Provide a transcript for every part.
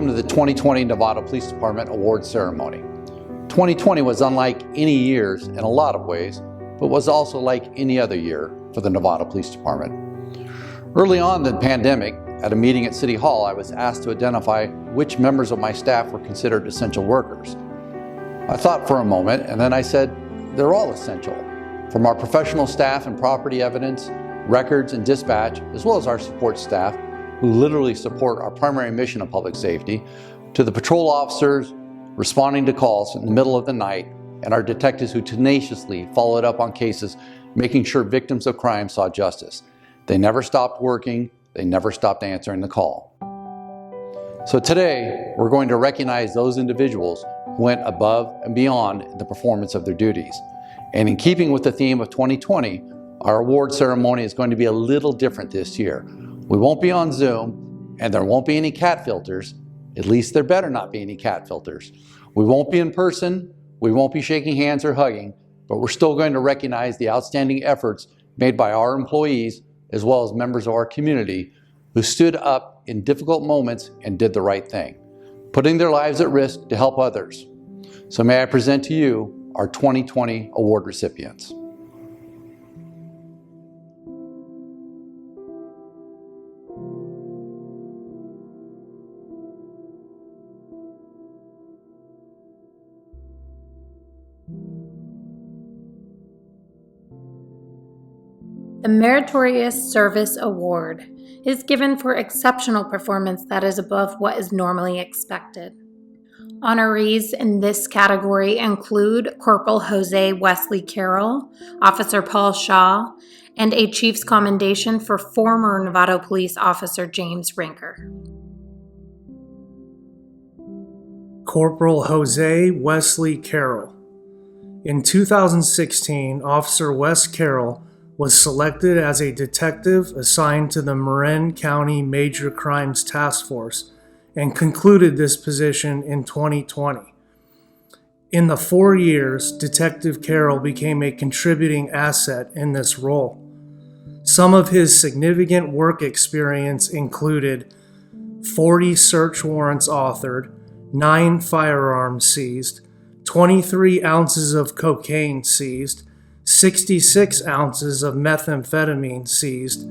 Welcome to the 2020 Novato Police Department Award Ceremony. 2020 was unlike any years in a lot of ways, but was also like any other year for the Novato Police Department. Early on in the pandemic, at a meeting at City Hall, I was asked to identify which members of my staff were considered essential workers. I thought for a moment, and then I said, they're all essential. From our professional staff in property evidence, records, and dispatch, as well as our support staff, who literally support our primary mission of public safety, to the patrol officers responding to calls in the middle of the night, and our detectives who tenaciously followed up on cases, making sure victims of crime saw justice. They never stopped working, they never stopped answering the call. So today, we're going to recognize those individuals who went above and beyond in the performance of their duties. And in keeping with the theme of 2020, our award ceremony is going to be a little different this year. We won't be on Zoom, and there won't be any cat filters. At least there better not be any cat filters. We won't be in person, we won't be shaking hands or hugging, but we're still going to recognize the outstanding efforts made by our employees as well as members of our community who stood up in difficult moments and did the right thing, putting their lives at risk to help others. So may I present to you our 2020 award recipients. The Meritorious Service Award is given for exceptional performance that is above what is normally expected. Honorees in this category include Corporal Jose Westley Carroll, Officer Paul Shaw, and a Chief's Commendation for former Novato Police Officer James Rinkor. Corporal Jose Westley Carroll. In 2016, Officer Wes Carroll was selected as a detective assigned to the Marin County Major Crimes Task Force and concluded this position in 2020. In the 4 years, Detective Carroll became a contributing asset in this role. Some of his significant work experience included 40 search warrants authored, 9 firearms seized, 23 ounces of cocaine seized, 66 ounces of methamphetamine seized,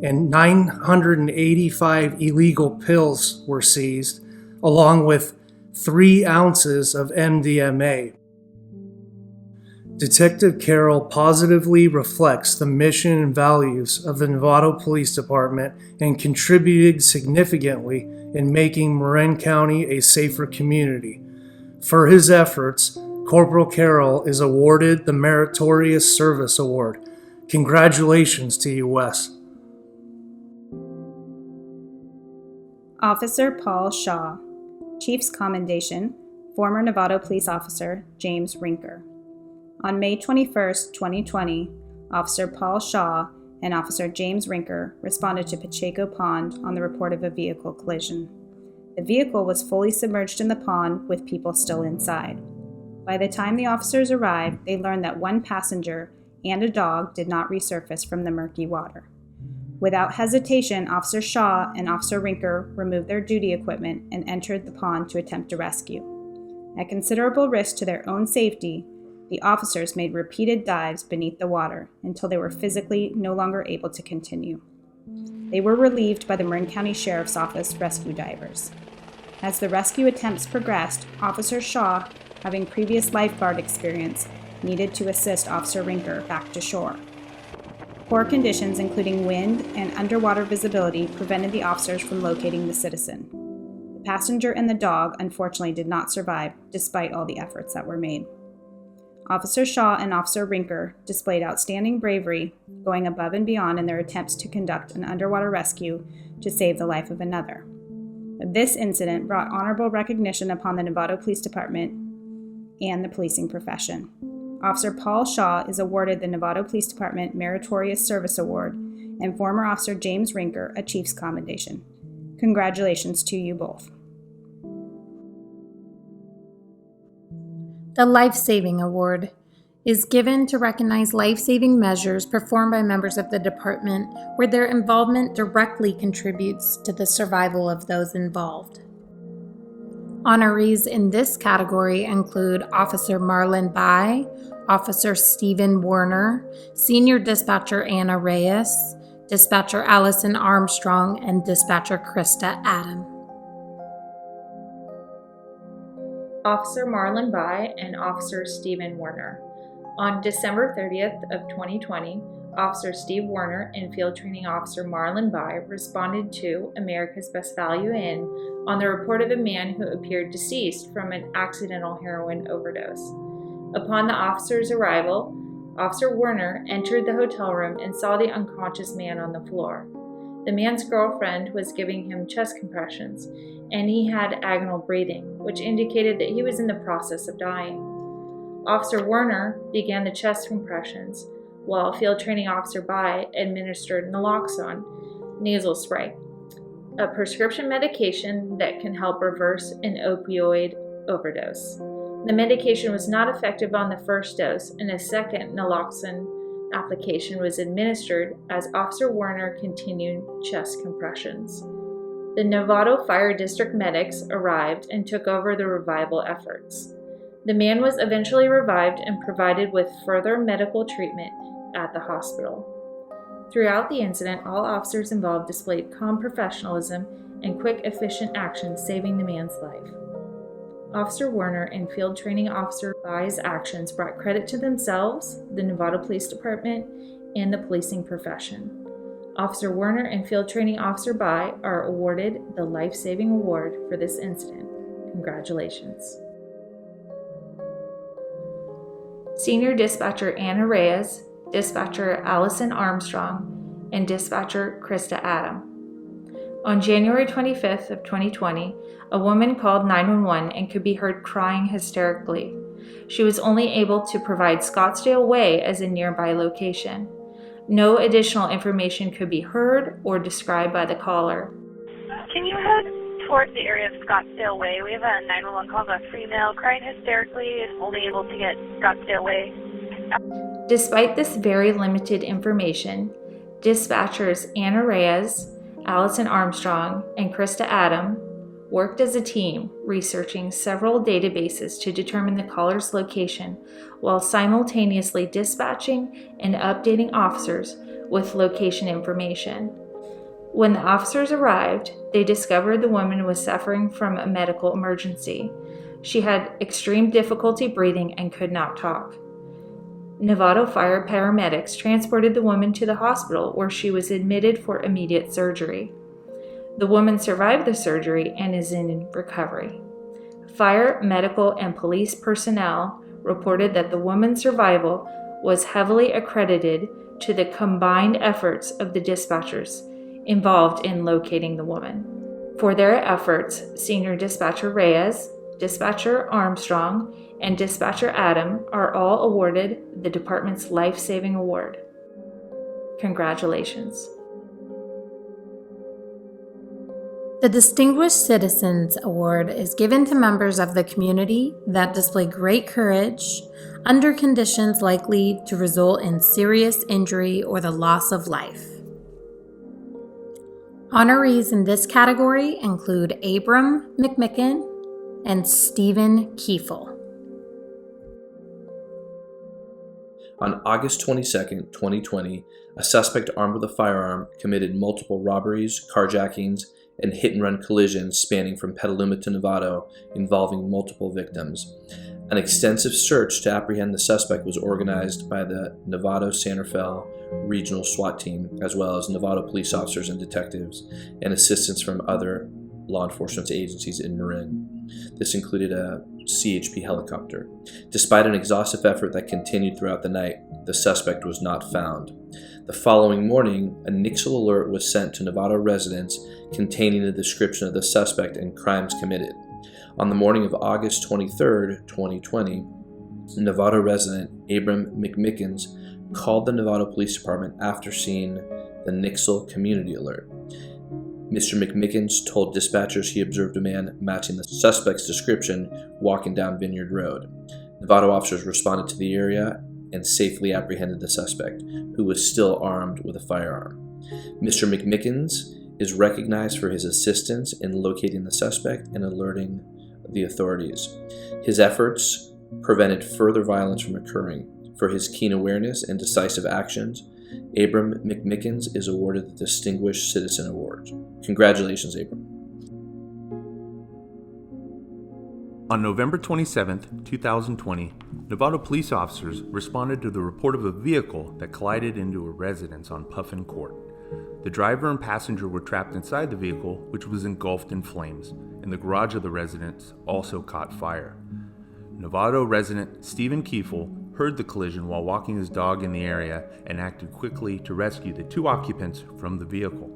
and 985 illegal pills were seized, along with 3 ounces of MDMA. Detective Carroll positively reflects the mission and values of the Novato Police Department and contributed significantly in making Marin County a safer community. For his efforts, Corporal Carroll is awarded the Meritorious Service Award. Congratulations to you, Wes. Officer Paul Shaw, Chief's Commendation, former Novato Police Officer James Rinkor. On May 21, 2020, Officer Paul Shaw and Officer James Rinkor responded to Pacheco Pond on the report of a vehicle collision. The vehicle was fully submerged in the pond with people still inside. By the time the officers arrived, they learned that one passenger and a dog did not resurface from the murky water. Without hesitation, Officer Shaw and Officer Rinkor removed their duty equipment and entered the pond to attempt a rescue. At considerable risk to their own safety, the officers made repeated dives beneath the water until they were physically no longer able to continue. They were relieved by the Marin County Sheriff's Office rescue divers. As the rescue attempts progressed, Officer Shaw, having previous lifeguard experience, needed to assist Officer Rinkor back to shore. Poor conditions, including wind and underwater visibility, prevented the officers from locating the citizen. The passenger and the dog unfortunately did not survive, despite all the efforts that were made. Officer Shaw and Officer Rinkor displayed outstanding bravery, going above and beyond in their attempts to conduct an underwater rescue to save the life of another. This incident brought honorable recognition upon the Novato Police Department and the policing profession. Officer Paul Shaw is awarded the Novato Police Department Meritorious Service Award and former Officer James Rinkor a Chief's Commendation. Congratulations to you both. The Lifesaving Award is given to recognize life-saving measures performed by members of the department where their involvement directly contributes to the survival of those involved. Honorees in this category include Officer Marlon Bhai, Officer Stephen Werner, Senior Dispatcher Anna Reyes, Dispatcher Allison Armstrong, and Dispatcher Krista Adam. Officer Marlon Bhai and Officer Stephen Werner. On December 30th of 2020, Officer Steve Werner and Field Training Officer Marlon Bhai responded to America's Best Value Inn on the report of a man who appeared deceased from an accidental heroin overdose. Upon the officer's arrival, Officer Werner entered the hotel room and saw the unconscious man on the floor. The man's girlfriend was giving him chest compressions, and he had agonal breathing, which indicated that he was in the process of dying. Officer Werner began the chest compressions, while Field Training Officer Bhai administered naloxone nasal spray, a prescription medication that can help reverse an opioid overdose. The medication was not effective on the first dose, and a second naloxone application was administered as Officer Werner continued chest compressions. The Novato Fire District medics arrived and took over the revival efforts. The man was eventually revived and provided with further medical treatment at the hospital. Throughout the incident, all officers involved displayed calm professionalism and quick, efficient action, saving the man's life. Officer Werner and Field Training Officer Bhai's actions brought credit to themselves, the Novato Police Department, and the policing profession. Officer Werner and Field Training Officer Bhai are awarded the Lifesaving Award for this incident. Congratulations. Senior Dispatcher Anna Reyes, Dispatcher Allison Armstrong, and Dispatcher Krista Adam. On January 25th of 2020, a woman called 911 and could be heard crying hysterically. She was only able to provide Scottsdale Way as a nearby location. No additional information could be heard or described by the caller. Can you head towards the area of Scottsdale Way? We have a 911 call of a female crying hysterically and only able to get Scottsdale Way. Despite this very limited information, dispatchers Anna Reyes, Allison Armstrong, and Krista Adam worked as a team researching several databases to determine the caller's location while simultaneously dispatching and updating officers with location information. When the officers arrived, they discovered the woman was suffering from a medical emergency. She had extreme difficulty breathing and could not talk. Novato Fire paramedics transported the woman to the hospital where she was admitted for immediate surgery. The woman survived the surgery and is in recovery. Fire, medical, and police personnel reported that the woman's survival was heavily accredited to the combined efforts of the dispatchers involved in locating the woman. For their efforts, Senior Dispatcher Reyes, Dispatcher Armstrong, and Dispatcher Adam are all awarded the department's Life-Saving Award. Congratulations. The Distinguished Citizens Award is given to members of the community that display great courage under conditions likely to result in serious injury or the loss of life. Honorees in this category include Abram McMicken and Stephen Kiefel. On August 22, 2020, a suspect armed with a firearm committed multiple robberies, carjackings, and hit-and-run collisions spanning from Petaluma to Novato, involving multiple victims. An extensive search to apprehend the suspect was organized by the Novato Santa Fe Regional SWAT Team, as well as Novato police officers and detectives, and assistance from other law enforcement agencies in Marin. This included a CHP helicopter. Despite an exhaustive effort that continued throughout the night, the suspect was not found. The following morning, a Nixle alert was sent to Novato residents containing a description of the suspect and crimes committed. On the morning of August 23, 2020, Novato resident Abram McMickens called the Novato Police Department after seeing the Nixle community alert. Mr. McMickens told dispatchers he observed a man matching the suspect's description walking down Vineyard Road. Novato officers responded to the area and safely apprehended the suspect, who was still armed with a firearm. Mr. McMickens is recognized for his assistance in locating the suspect and alerting the authorities. His efforts prevented further violence from occurring. For his keen awareness and decisive actions, Abram McMickens is awarded the Distinguished Citizen Award. Congratulations, Abram. On November 27, 2020, Novato police officers responded to the report of a vehicle that collided into a residence on Puffin Court. The driver and passenger were trapped inside the vehicle, which was engulfed in flames, and the garage of the residence also caught fire. Novato resident Stephen Kiefel heard the collision while walking his dog in the area and acted quickly to rescue the two occupants from the vehicle.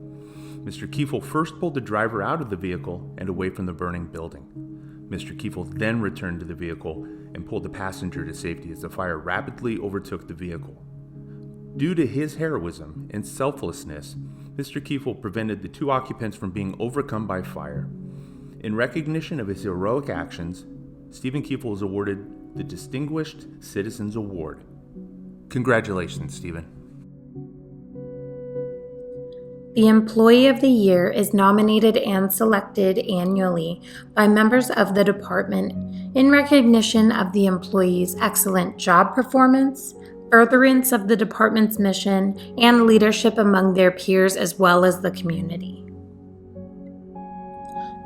Mr. Kiefel first pulled the driver out of the vehicle and away from the burning building. Mr. Kiefel then returned to the vehicle and pulled the passenger to safety as the fire rapidly overtook the vehicle. Due to his heroism and selflessness, Mr. Kiefel prevented the two occupants from being overcome by fire. In recognition of his heroic actions, Stephen Kiefel is awarded the Distinguished Citizens Award. Congratulations, Stephen. The Employee of the Year is nominated and selected annually by members of the department in recognition of the employee's excellent job performance, furtherance of the department's mission, and leadership among their peers as well as the community.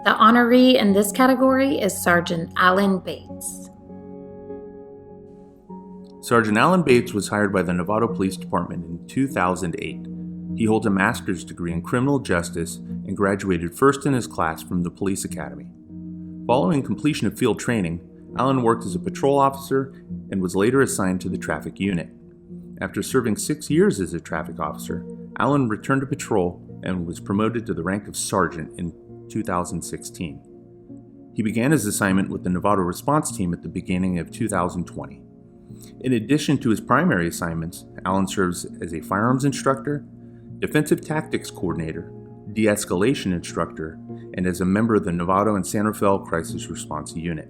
The honoree in this category is Sergeant Alan Bates. Sergeant Alan Bates was hired by the Novato Police Department in 2008. He holds a master's degree in criminal justice and graduated first in his class from the police academy. Following completion of field training, Alan worked as a patrol officer and was later assigned to the traffic unit. After serving 6 years as a traffic officer, Alan returned to patrol and was promoted to the rank of sergeant in 2016. He began his assignment with the Novato response team at the beginning of 2020. In addition to his primary assignments, Alan serves as a firearms instructor, defensive tactics coordinator, de-escalation instructor, and as a member of the Novato and San Rafael Crisis Response Unit.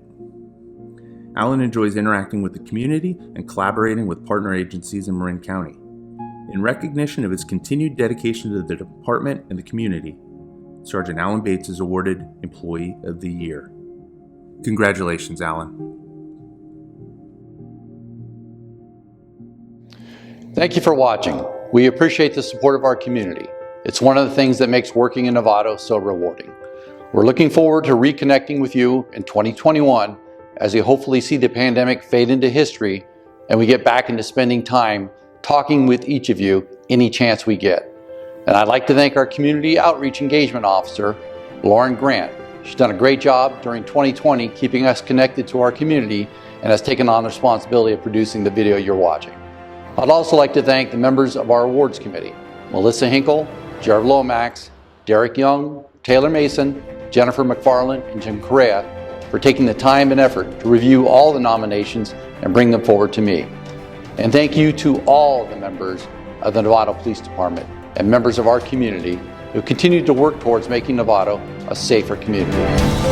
Alan enjoys interacting with the community and collaborating with partner agencies in Marin County. In recognition of his continued dedication to the department and the community, Sergeant Alan Bates is awarded Employee of the Year. Congratulations, Alan. Thank you for watching. We appreciate the support of our community. It's one of the things that makes working in Novato so rewarding. We're looking forward to reconnecting with you in 2021 as we hopefully see the pandemic fade into history and we get back into spending time talking with each of you any chance we get. And I'd like to thank our Community Outreach Engagement Officer, Lauren Grant. She's done a great job during 2020 keeping us connected to our community and has taken on the responsibility of producing the video you're watching. I'd also like to thank the members of our awards committee, Melissa Hinkle, Jared Lomax, Derek Young, Taylor Mason, Jennifer McFarland, and Jim Correa for taking the time and effort to review all the nominations and bring them forward to me. And thank you to all the members of the Novato Police Department and members of our community who continue to work towards making Novato a safer community.